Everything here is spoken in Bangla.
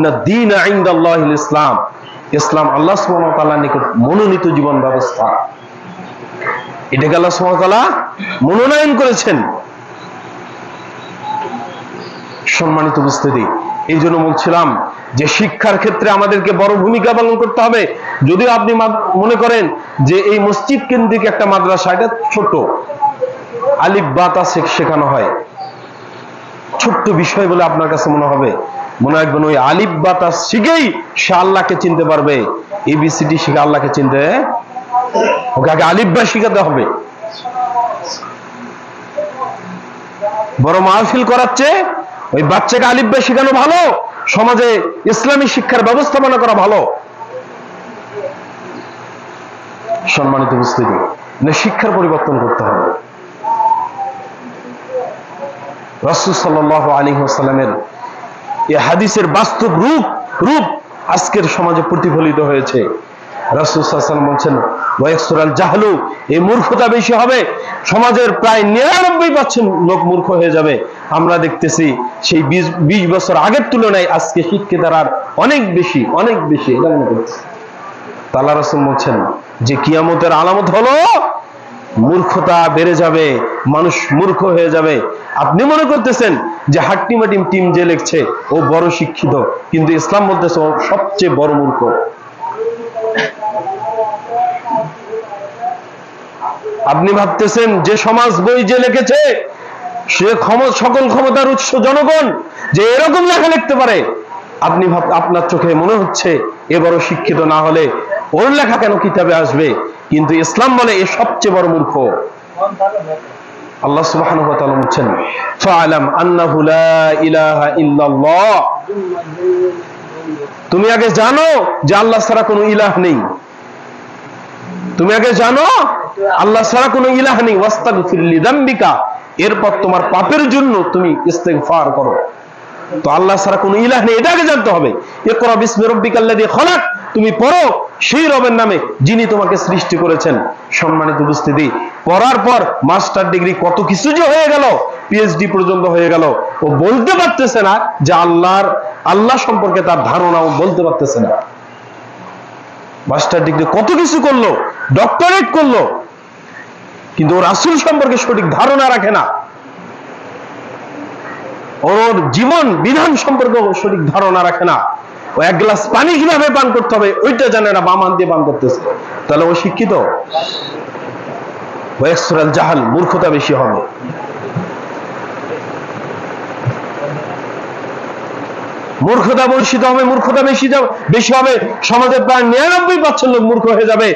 ইন্নাদ-দীনা ইনদাল্লাহিল ইসলাম, ইসলাম আল্লাহ সুবহানাহু ওয়া তাআলার নিকট মনোনীত জীবন ব্যবস্থা। এটাকে আল্লাহ সুবহানাহু ওয়া তাআলা মনোনয়ন করেছেন। সম্মানিত উপস্থিতি, এই জন্য বলছিলাম যে শিক্ষার ক্ষেত্রে আমাদেরকে বড় ভূমিকা পালন করতে হবে। যদিও আপনি মনে করেন যে এই মসজিদ কেন্দ্রিক একটা মাদ্রাসা, এটা ছোট, আলিফ বা তা শেখানো হয়, ছোট্ট বিষয় বলে আপনার কাছে মনে হবে। মনে রাখবেন, ওই আলিফ বা তা শিখেই সে আল্লাহকে চিনতে পারবে। এবিসিডি শিখে আল্লাহকে চিনতে ওকে আগে আলিফ বা শিখাতে হবে। বড় মাহফিল করাচ্ছে ওই বাচ্চাকে আলিফ বা শেখানো ভালো, সমাজে ইসলামী শিক্ষার ব্যবস্থাপনা করা ভালো। সম্মানিত উপস্থিতি, শিক্ষার পরিবর্তন করতে হবে। রাসূল সাল্লাল্লাহু আলাইহি ওয়াসাল্লামের এই হাদিসের বাস্তব রূপ আজকের সমাজে প্রতিফলিত হয়েছে। রাসূল সাল্লাল্লাহু আলাইহি ওয়াসাল্লাম বলছেন, ওয়ায়াকসুরাল জাহলু, এই মূর্খতা বেশি হবে, সমাজের প্রায় 99% লোক মূর্খ হয়ে যাবে। আমরা দেখতেছি সেই 20 বছর আগের তুলনায় আজকে শিক্ষিতরা অনেক বেশি এটা মনে করছে। আল্লাহ রাসূল বলছেন যে কিয়ামতের আলামত হলো মূর্খতা বেড়ে যাবে, মানুষ মূর্খ হয়ে যাবে। আপনি মনে করতেছেন যে হাট্টিমাটিম টিম যে লিখছে ও বড় শিক্ষিত, কিন্তু ইসলাম বলতেছে ও সবচেয়ে বড় মূর্খ। আপনি ভাবতেছেন যে সমাজ বই যে লিখেছে সে সকল ক্ষমতার উৎস জনগণ, যে এরকম লেখা লিখতে পারে, আপনি আপনার চোখে মনে হচ্ছে এ বড় শিক্ষিত, না হলে ওর লেখা কেন কিতাবে আসবে? কিন্তু ইসলাম বলে এ সবচেয়ে বড় মূর্খ। আল্লাহ সুবহানাহু ওয়া তাআলা বলেন, ফাআলাম আন্নাহু লা ইলাহা ইল্লাল্লাহ, তুমি আগে জানো যে আল্লাহ ছাড়া কোনো ইলাহ নেই। তুমি আগে জানো আল্লাহ ছাড়া কোনো ইলাহ নেই। ওয়াস্তাগফির লিযামবিকা, এরপর তোমার পাপের জন্য তুমি ইস্তেগফার করো। তো আল্লাহ ছাড়া কোনো ইলাহ নেই, এটা আগে জানতে হবে। ইকরা বিসমি রাব্বিকাল্লাযী খলাক, তুমি পড়ো সেই রবের নামে যিনি তোমাকে সৃষ্টি করেছেন। সম্মানিত উপস্থিতি, পড়ার পর মাস্টার ডিগ্রি কত কিছু যে হয়ে গেল, পিএইচডি পর্যন্ত হয়ে গেল, ও বলতে পারতেছে না যে আল্লাহ সম্পর্কে তার ধারণাও বলতে পারতেছে না। মাস্টার ডিগ্রি কত কিছু করলো, ডক্টরেট করলো, কিন্তু ওর রাসূল সম্পর্কে সঠিক ধারণা রাখে না। ওর জীবন বিধান সম্পর্কে সঠিক ধারণা রাখে না। ও এক গ্লাস পানি কিভাবে পান করতে হবে ওইটা জানে না, বাম হাত দিয়ে পান করতেছে। তাহলে ও শিক্ষিত? ওয়ায়াকসুরাল জাহাল, মূর্খতা বেশি হবে। মূর্খতা বর্ষিত হবে, মূর্খতা বেশি হবে, সমাজের প্রায় 99% লোক মূর্খ হয়ে যাবে।